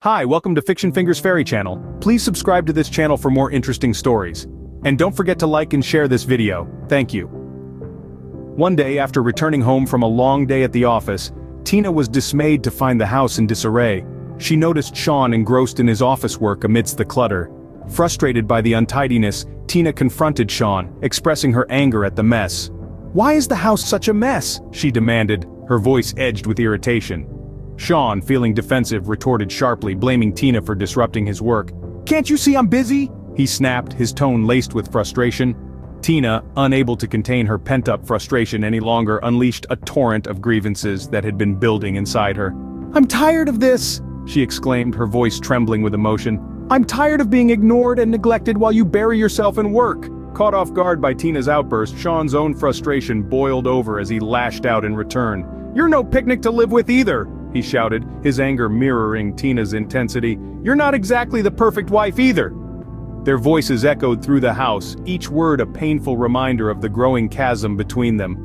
Hi, welcome to Fiction Fingers Fairy Channel. Please subscribe to this channel for more interesting stories. And don't forget to like and share this video. Thank you. One day after returning home from a long day at the office, Tina was dismayed to find the house in disarray. She noticed Shawn engrossed in his office work amidst the clutter. Frustrated by the untidiness, Tina confronted Shawn, expressing her anger at the mess. "Why is the house such a mess?" she demanded, her voice edged with irritation. Shawn, feeling defensive, retorted sharply, blaming Tina for disrupting his work. "Can't you see I'm busy?" he snapped, his tone laced with frustration. Tina, unable to contain her pent-up frustration any longer, unleashed a torrent of grievances that had been building inside her. "I'm tired of this!" she exclaimed, her voice trembling with emotion. "I'm tired of being ignored and neglected while you bury yourself in work!" Caught off guard by Tina's outburst, Shawn's own frustration boiled over as he lashed out in return. "You're no picnic to live with either!" he shouted, his anger mirroring Tina's intensity. "You're not exactly the perfect wife either!" Their voices echoed through the house, each word a painful reminder of the growing chasm between them.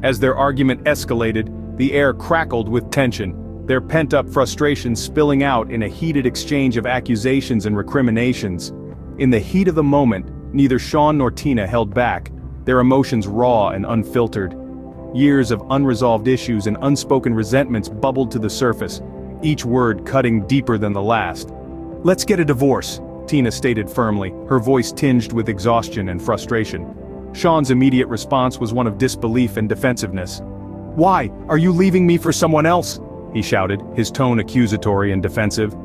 As their argument escalated, the air crackled with tension, their pent-up frustration spilling out in a heated exchange of accusations and recriminations. In the heat of the moment, neither Shawn nor Tina held back, their emotions raw and unfiltered. Years of unresolved issues and unspoken resentments bubbled to the surface, each word cutting deeper than the last. "Let's get a divorce," Tina stated firmly, her voice tinged with exhaustion and frustration. Shawn's immediate response was one of disbelief and defensiveness. "Why, are you leaving me for someone else?" he shouted, his tone accusatory and defensive.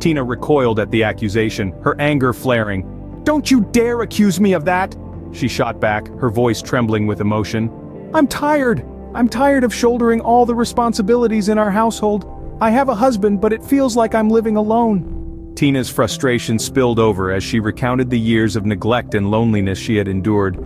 Tina recoiled at the accusation, her anger flaring. "Don't you dare accuse me of that!" she shot back, her voice trembling with emotion. I'm tired of shouldering all the responsibilities in our household. I have a husband, but it feels like I'm living alone." Tina's frustration spilled over as she recounted the years of neglect and loneliness she had endured.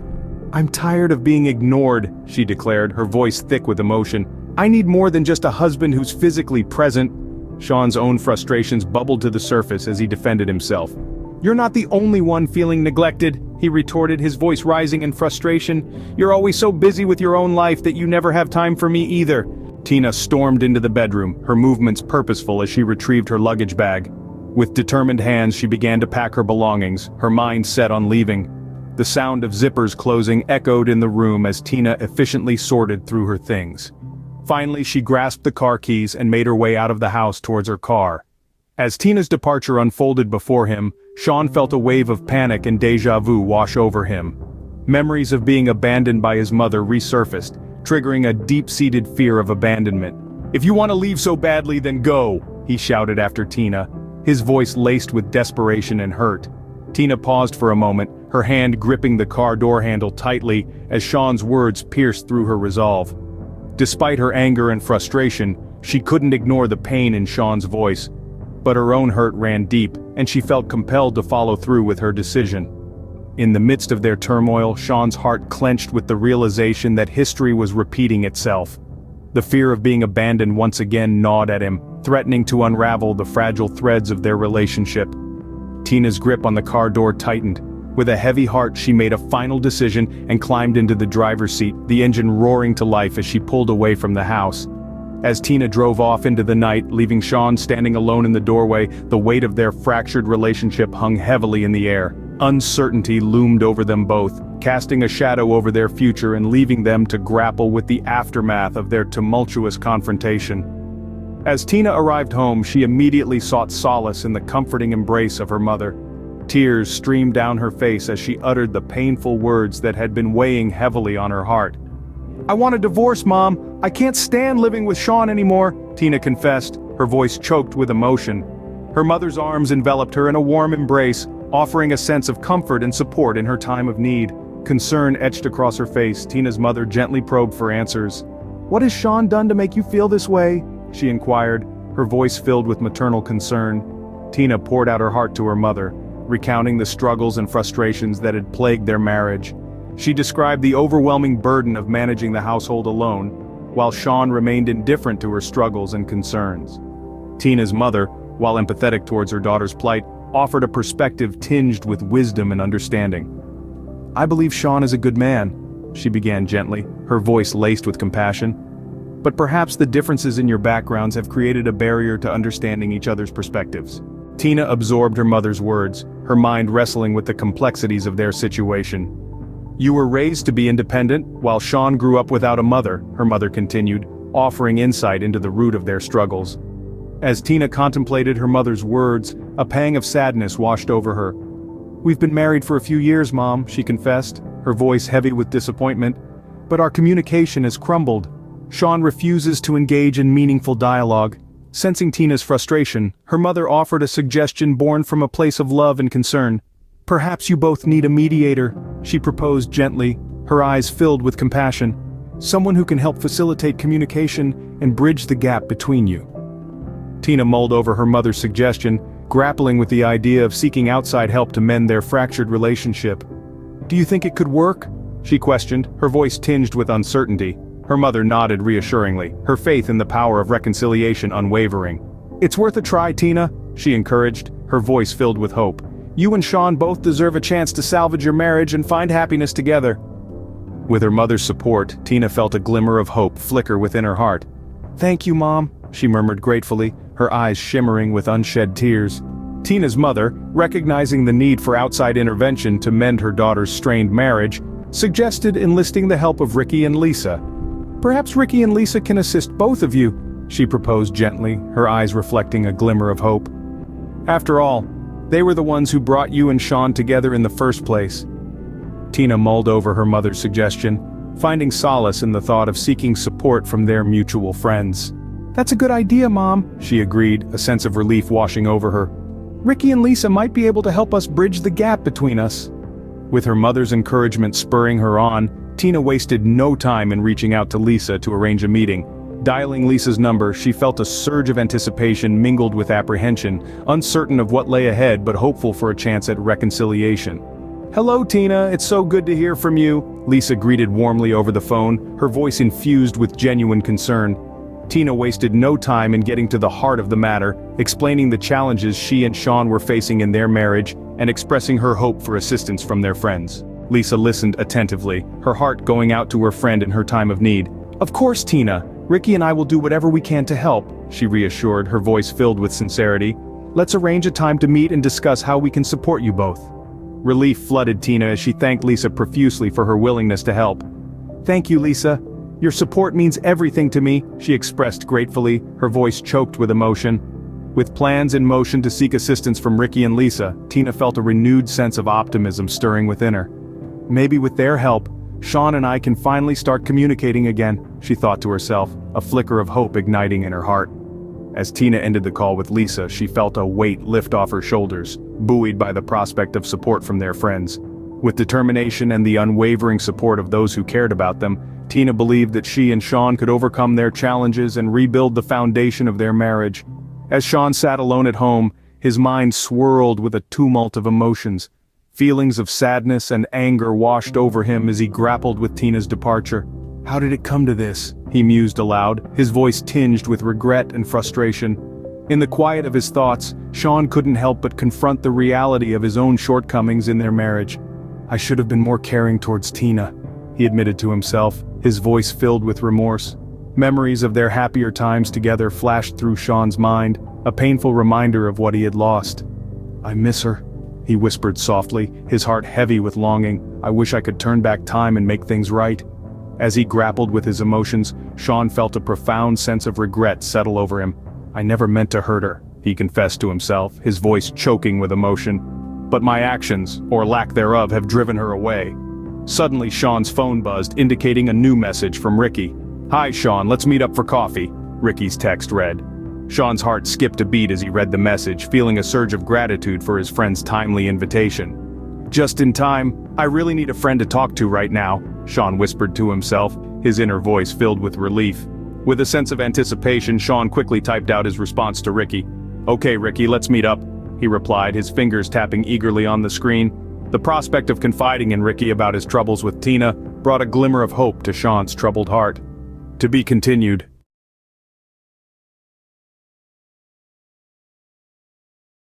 "I'm tired of being ignored," she declared, her voice thick with emotion. "I need more than just a husband who's physically present." Shawn's own frustrations bubbled to the surface as he defended himself. "You're not the only one feeling neglected," he retorted, his voice rising in frustration. "You're always so busy with your own life that you never have time for me either." Tina stormed into the bedroom, her movements purposeful as she retrieved her luggage bag. With determined hands she began to pack her belongings, her mind set on leaving. The sound of zippers closing echoed in the room as Tina efficiently sorted through her things. Finally she grasped the car keys and made her way out of the house towards her car. As Tina's departure unfolded before him, Shawn felt a wave of panic and déjà vu wash over him. Memories of being abandoned by his mother resurfaced, triggering a deep-seated fear of abandonment. "If you want to leave so badly, then go," he shouted after Tina, his voice laced with desperation and hurt. Tina paused for a moment, her hand gripping the car door handle tightly as Shawn's words pierced through her resolve. Despite her anger and frustration, she couldn't ignore the pain in Shawn's voice. But her own hurt ran deep, and she felt compelled to follow through with her decision. In the midst of their turmoil, Shawn's heart clenched with the realization that history was repeating itself. The fear of being abandoned once again gnawed at him, threatening to unravel the fragile threads of their relationship. Tina's grip on the car door tightened. With a heavy heart she made a final decision and climbed into the driver's seat, the engine roaring to life as she pulled away from the house. As Tina drove off into the night, leaving Shawn standing alone in the doorway, the weight of their fractured relationship hung heavily in the air. Uncertainty loomed over them both, casting a shadow over their future and leaving them to grapple with the aftermath of their tumultuous confrontation. As Tina arrived home, she immediately sought solace in the comforting embrace of her mother. Tears streamed down her face as she uttered the painful words that had been weighing heavily on her heart. "I want a divorce, Mom. I can't stand living with Shawn anymore," Tina confessed, her voice choked with emotion. Her mother's arms enveloped her in a warm embrace, offering a sense of comfort and support in her time of need. Concern etched across her face, Tina's mother gently probed for answers. "What has Shawn done to make you feel this way?" she inquired, her voice filled with maternal concern. Tina poured out her heart to her mother, recounting the struggles and frustrations that had plagued their marriage. She described the overwhelming burden of managing the household alone, while Shawn remained indifferent to her struggles and concerns. Tina's mother, while empathetic towards her daughter's plight, offered a perspective tinged with wisdom and understanding. "I believe Shawn is a good man," she began gently, her voice laced with compassion. but perhaps the differences in your backgrounds have created a barrier to understanding each other's perspectives. Tina absorbed her mother's words, her mind wrestling with the complexities of their situation. You were raised to be independent, while Shawn grew up without a mother, her mother continued, offering insight into the root of their struggles. As Tina contemplated her mother's words, a pang of sadness washed over her. We've been married for a few years, Mom, she confessed, her voice heavy with disappointment. But our communication has crumbled. Shawn refuses to engage in meaningful dialogue. Sensing Tina's frustration, her mother offered a suggestion born from a place of love and concern. Perhaps you both need a mediator, she proposed gently, her eyes filled with compassion. Someone who can help facilitate communication and bridge the gap between you. Tina mulled over her mother's suggestion, grappling with the idea of seeking outside help to mend their fractured relationship. Do you think it could work? She questioned, her voice tinged with uncertainty. Her mother nodded reassuringly, her faith in the power of reconciliation unwavering. It's worth a try, Tina, she encouraged, her voice filled with hope. You and Shawn both deserve a chance to salvage your marriage and find happiness together. With her mother's support, Tina felt a glimmer of hope flicker within her heart. Thank you, Mom, she murmured gratefully, her eyes shimmering with unshed tears. Tina's mother, recognizing the need for outside intervention to mend her daughter's strained marriage, suggested enlisting the help of Ricky and Lisa. Perhaps Ricky and Lisa can assist both of you, she proposed gently, her eyes reflecting a glimmer of hope. After all, they were the ones who brought you and Shawn together in the first place. Tina mulled over her mother's suggestion, finding solace in the thought of seeking support from their mutual friends. That's a good idea, Mom, she agreed, a sense of relief washing over her. Ricky and Lisa might be able to help us bridge the gap between us. With her mother's encouragement spurring her on, Tina wasted no time in reaching out to Lisa to arrange a meeting. Dialing Lisa's number, she felt a surge of anticipation mingled with apprehension, uncertain of what lay ahead but hopeful for a chance at reconciliation. Hello, Tina, it's so good to hear from you, Lisa greeted warmly over the phone, her voice infused with genuine concern. Tina wasted no time in getting to the heart of the matter, explaining the challenges she and Shawn were facing in their marriage, and expressing her hope for assistance from their friends. Lisa listened attentively, her heart going out to her friend in her time of need. Of course, Tina, Ricky and I will do whatever we can to help, she reassured, her voice filled with sincerity. Let's arrange a time to meet and discuss how we can support you both. Relief flooded Tina as she thanked Lisa profusely for her willingness to help. Thank you, Lisa. Your support means everything to me, she expressed gratefully, her voice choked with emotion. With plans in motion to seek assistance from Ricky and Lisa, Tina felt a renewed sense of optimism stirring within her. Maybe with their help, Shawn and I can finally start communicating again, she thought to herself, a flicker of hope igniting in her heart. As Tina ended the call with Lisa, she felt a weight lift off her shoulders, buoyed by the prospect of support from their friends. With determination and the unwavering support of those who cared about them, Tina believed that she and Shawn could overcome their challenges and rebuild the foundation of their marriage. As Shawn sat alone at home, his mind swirled with a tumult of emotions. Feelings of sadness and anger washed over him as he grappled with Tina's departure. How did it come to this? He mused aloud, his voice tinged with regret and frustration. In the quiet of his thoughts, Shawn couldn't help but confront the reality of his own shortcomings in their marriage. I should have been more caring towards Tina, he admitted to himself, his voice filled with remorse. Memories of their happier times together flashed through Shawn's mind, a painful reminder of what he had lost. I miss her, he whispered softly, his heart heavy with longing. I wish I could turn back time and make things right. As he grappled with his emotions, Shawn felt a profound sense of regret settle over him. I never meant to hurt her, he confessed to himself, his voice choking with emotion. But my actions, or lack thereof, have driven her away. Suddenly Shawn's phone buzzed, indicating a new message from Ricky. Hi Shawn, let's meet up for coffee, Ricky's text read. Shawn's heart skipped a beat as he read the message, feeling a surge of gratitude for his friend's timely invitation. Just in time, I really need a friend to talk to right now, Shawn whispered to himself, his inner voice filled with relief. With a sense of anticipation, Shawn quickly typed out his response to Ricky. Okay Ricky, let's meet up, he replied, his fingers tapping eagerly on the screen. The prospect of confiding in Ricky about his troubles with Tina brought a glimmer of hope to Shawn's troubled heart. To be continued.